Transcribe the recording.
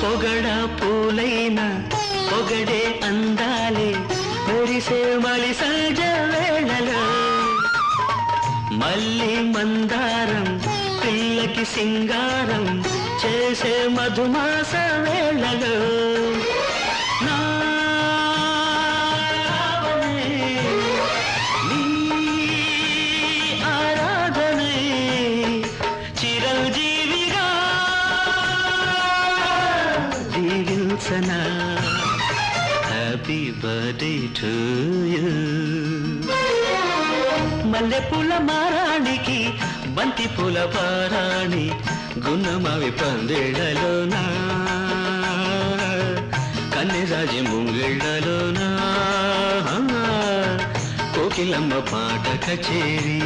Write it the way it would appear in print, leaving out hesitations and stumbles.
పొగడ పూలైన పొగడే అందాలే మురిసే మలి సహజ వేళలో మల్లి మందారం పిల్లకి సింగారం చేసే మధుమాస వేళలో నీ ఆరాధనే చిరంజీవిగా దీవించనా హ్యాపీ బర్త్డే టు యూ మల్లెపూల మారానికి బంతి పూల పారాణి గున్నమావి పందిళ్ళలోనా కన్నెరాజి ముంగిళ్ళలోనా కోకిలమ్మ పాట కచేరీ